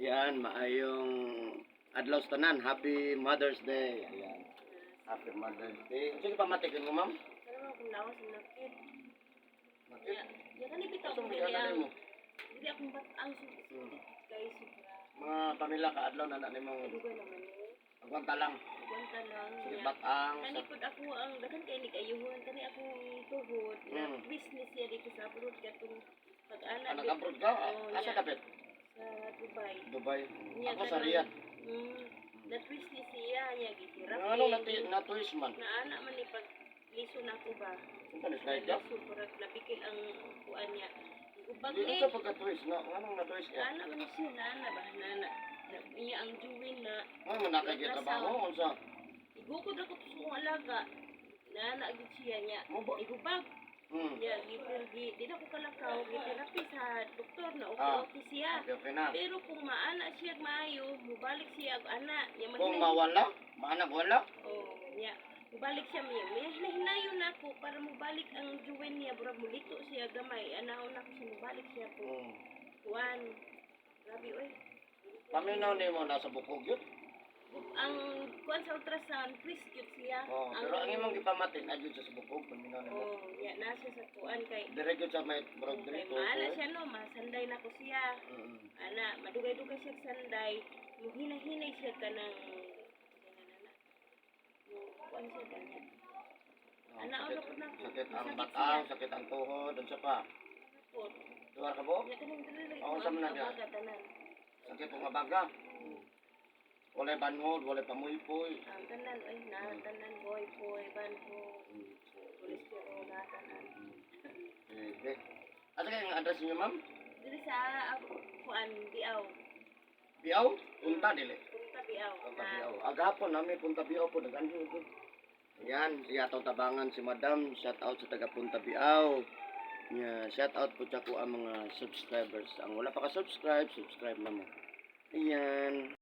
Yan, maayong adlaw sa tanan. Happy Mother's Day. Ayan. Happy Mother's Day. Sige pa matikin mo, ma'am? Pero akong lawas ng nakit. Nakit? Ya kan ipitaw Ito ko mo dili mo. Dili akong batang guys sobra. Mga pamilya ka adlaw na ni mong Dugay naman eh. agwanta lang. Gwanta lang. Sige Ya. batang. Kani pud ako ang dakan kay ni kayuhon kani akong tuhod na business ya dito sa abroad katong pag-ana Nag-abroad ka? Oh, Asa ya. kapit? Sa Dubai. Dubai. Nya Ako sa Riyadh. That business siya ya gihirap. Ano na-twist man? Naana man ni pag lison ako ba. Ano na slide ka? Lison purag napikil ang kuan niya. Ubag Di ni. sa pagka-twist na. Anong na-twist ka? Ana man siya naana ba nana. Iya ang juwin na Ano man nakakita-trabaho? Unsa? igukod ako sa kong alaga. Naana gid siya niya. Mo ba? Igubag. Ya gipurgi di na ko kalakaw giterapi sa doktor na okay siya. Okay na. Pero kung maana siya maayo, mubalik siya og ana. Ya Kung mawala, maanak wala. Oh, niya. Mubalik siya miya. May hinayon na ako para mubalik ang juwen niya. Burag mulito siya gamay. Anahon ako siya mubalik siya po. Kuan. Grabe, oy. Paminaw ni mo nasa bukog yun. Ang kuan sa ultrasound, Chris cute siya. Oh, pero ang imong gipamatin adyo sa bukog, paminaw ni mo. Oh, ya na siya sa kuan kay. Diretso sa may burag Kay dito. maala siya no, masanday na ko siya. Ana, madugay-dugay siya sa sanday. Hinahinay siya ka ng kuan siya ganyan. Ana, ano po na ko. Sakit ang batang, sakit ang tuhod, unsa pa? Po. Duwar ka po? Ya kanang dili. Oo, sa man na. Tanan. Sakit ang mabaga. Walay banhod, walay pamuypoy. Ang tanan, ay na, tanan, boy, banho, kolesterol, na, tanan. Okay. Asa kayong address niyo, ma'am? Dili sa, kuan, biaw. Biaw? Punta dili. Punta biaw. Punta Biaw. Agapon namin punta Biaw po nag-anyo ko. Yan, siya taw tabangan si Madam. Shout out sa taga Punta Biaw. Yeah, shout out po sa ko ang mga subscribers. Ang wala pa ka-subscribe, subscribe na mo. Ayan.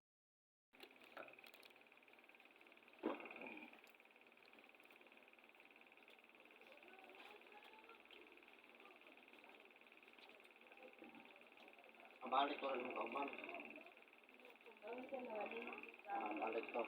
Balik ko rin ng kauban. Balik to.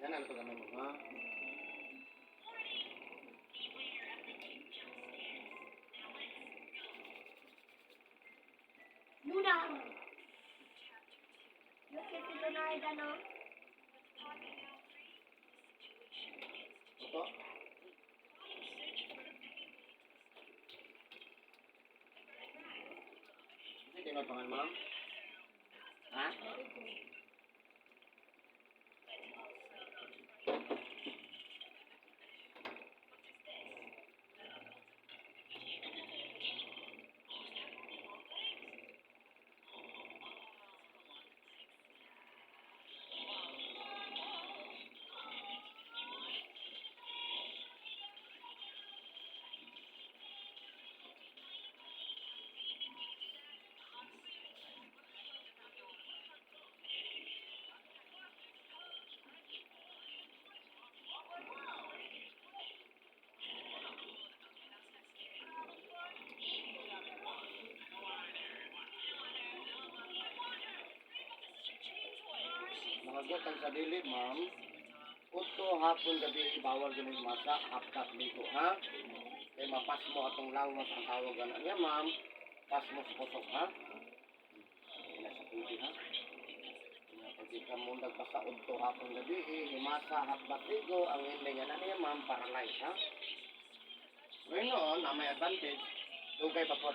Yan ang pagano mo, ha? Muna. Nakita na na ano? Ito? Hindi tingnan pangan, ma'am? Ha? Magagot sa dili, ma'am. Uto hapon gabi bawal ganun masa, hapkat dito, ha? Kaya mapas mo atong lawas ang tawag na niya, ma'am. Pas mo sa kusok, ha? Nasa tubig, ha? Pag ka mo nagpasaod to hapon gabi, himasa hapkat dito, ang hindi nga na niya, ma'am, paralyze, ha? Ngayon, na may advantage, dugay pa po.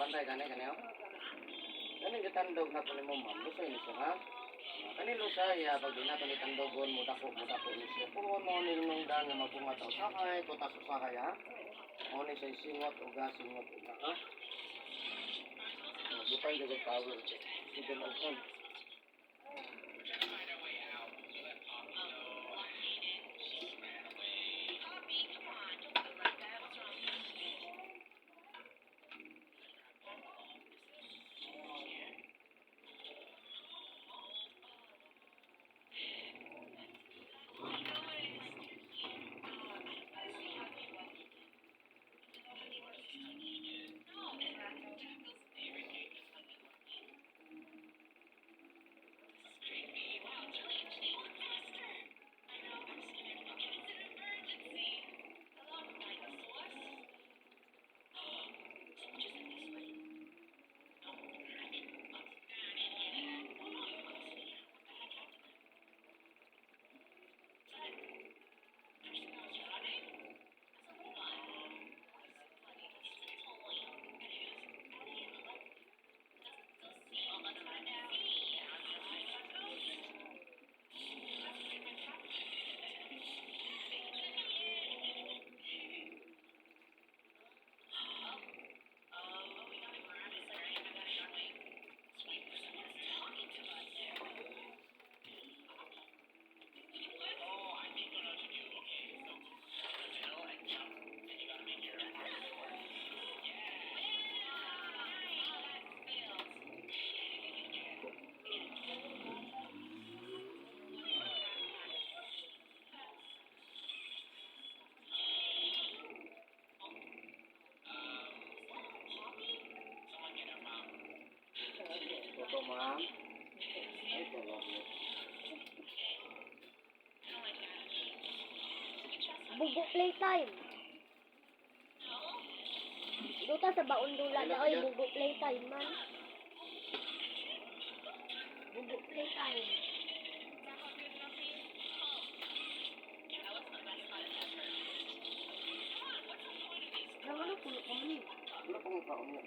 bantay gani gani oh. Kani gitandog na pala mo ma'am. Lusay ni siya ha. Kani lusay ya pag di na to nitandogon mo dako ni siya. Puro mo ni nungdan nga magpungat sa sakay, tutas sa sakay ha. Mo ni say singot o gasingot uga ha. Butang jagad power. Sige na on. Ito ma'am. Ito lovely. Bugo playtime. Duta sa baon dula na oy bugo playtime man. Bugo playtime. Naman ko ko ni. Ano pang kaon mo?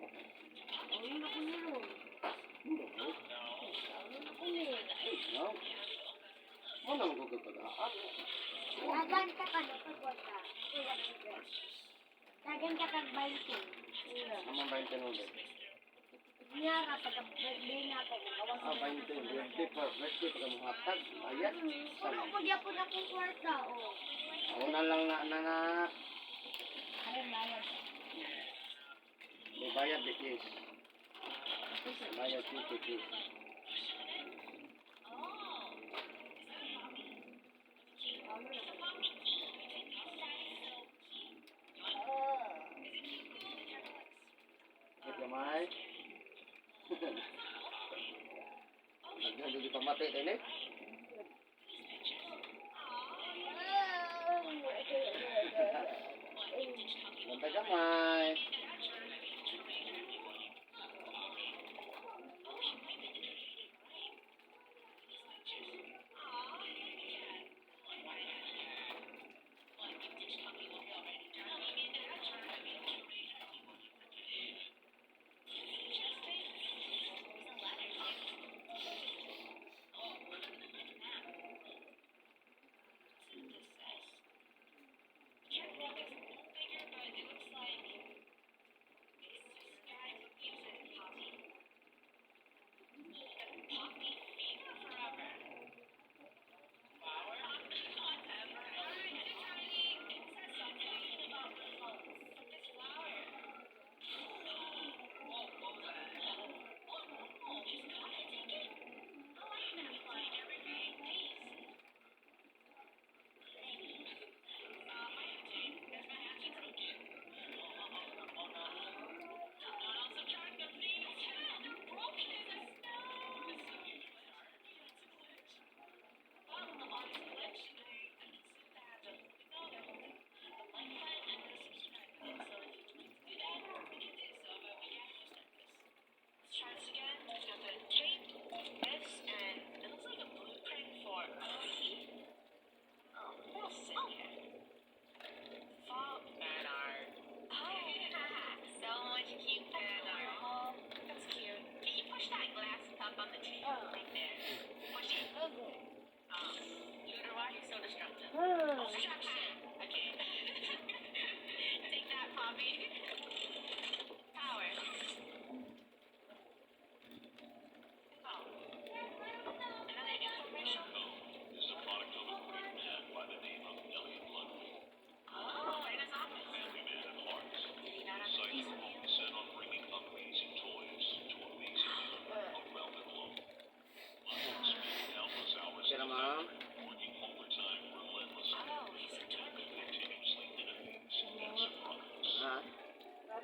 Ano na ko nilo? Hindi. Ano na ko ni? No. Mo nang gugutagaan. Dagan ka ka no pagwata. Dagan ka kag 20. Naman ba yung tinulog? Niya ka pag-birthday na ako. Ah, 20. Birthday pa ka mong hatag. Ayan. Puno ko di ako na kung kwarta, oh. Ako na lang na Ano bayad? may bayad di please. Bayad 50 please. Ito may. Agad di pamati din eh. Bantay kamay.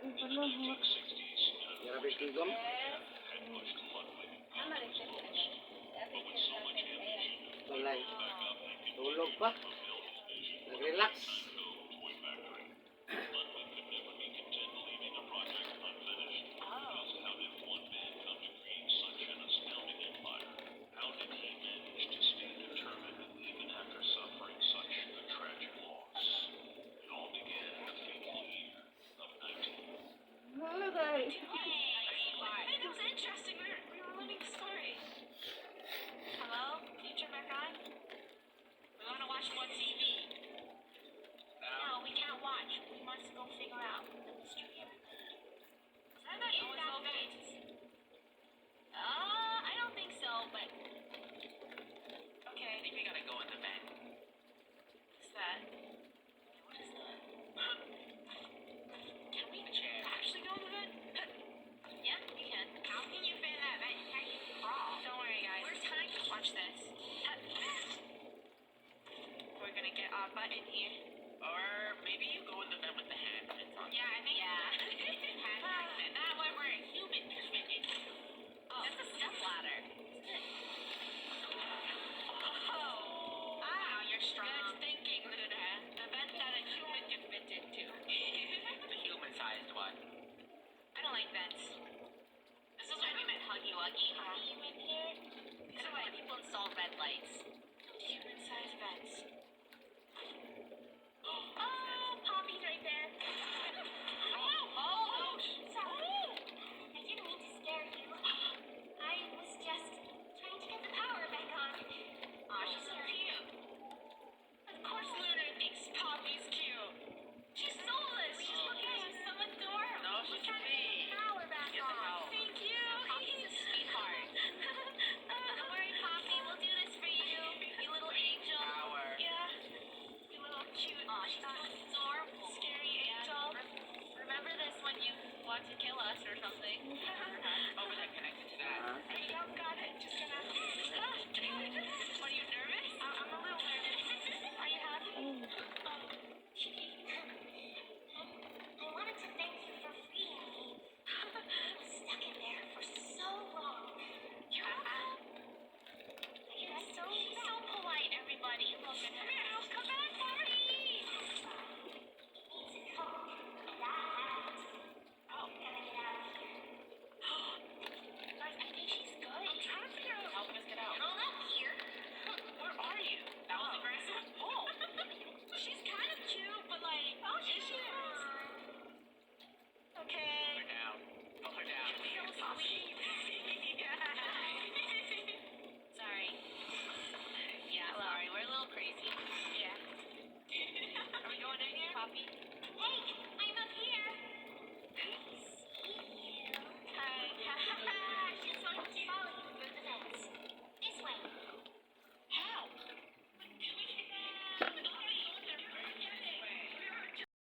Grabe tigom. Ama rin siya. Balay. Tulog pa. Nag-relax. Hello guys. Hey, that was interesting. We were living the story. Hello? Can you turn back on? We want to watch more TV. No, we can't watch. We must go figure out the mystery of it. Was that not in that vase? I don't think so, but... Okay. I think we gotta go in the bed. What's that? What is that? Can we actually go in the bed? Yeah, we can. How can you fit in that bed? You can't even crawl. Don't worry, guys. We're trying to watch this. We're gonna get our butt in here. Or maybe you go in the bed with the hand. Yeah, I think. Yeah. Hand magnet. That way we're a human fit in. Oh, that's a step ladder. Oh. Wow, you're strong. Good thinking, Luna. The bed that a human can fit into. The human-sized one. I don't like vents. This is where we met Huggy Wuggy. You in here? This is why people install red lights. Human-sized vents. Oh, Poppy's right there. Oh, sorry. I didn't mean to scare you. I was just trying to get the power back on. Aw, she's so cute. Of course Luna thinks Poppy's cute. She's soulless. She's looking at you so adorable. No, she's trying to get the power back on. Thank you. Poppy's a sweetheart. Don't worry, Poppy. We'll do this for you. You little angel. Power. Yeah. You little cute. Aw, she's so adorable. Scary angel. Remember this when you want to kill us or something. Oh, but I'm connected to that. Hey, yeah, got it. Just gonna... Are you nervous? I'm a little nervous. Are you happy? I wanted to thank you for freeing me. I was stuck in there for so long. You're welcome. You're so polite, everybody. Look at her. Come back, party! Needs a coat. That happened. Oh, gotta get out of here. Guys, I think she's good. I'm trying to figure out how to get out. You're not here. Where are you? That was aggressive. Oh. She's kind of cute, but like, oh, she is. Okay. Put her down. Put her down. You're so sweet. Sorry. Yeah, sorry. We're a little crazy. Yeah. Are we going in here? Poppy? Hey,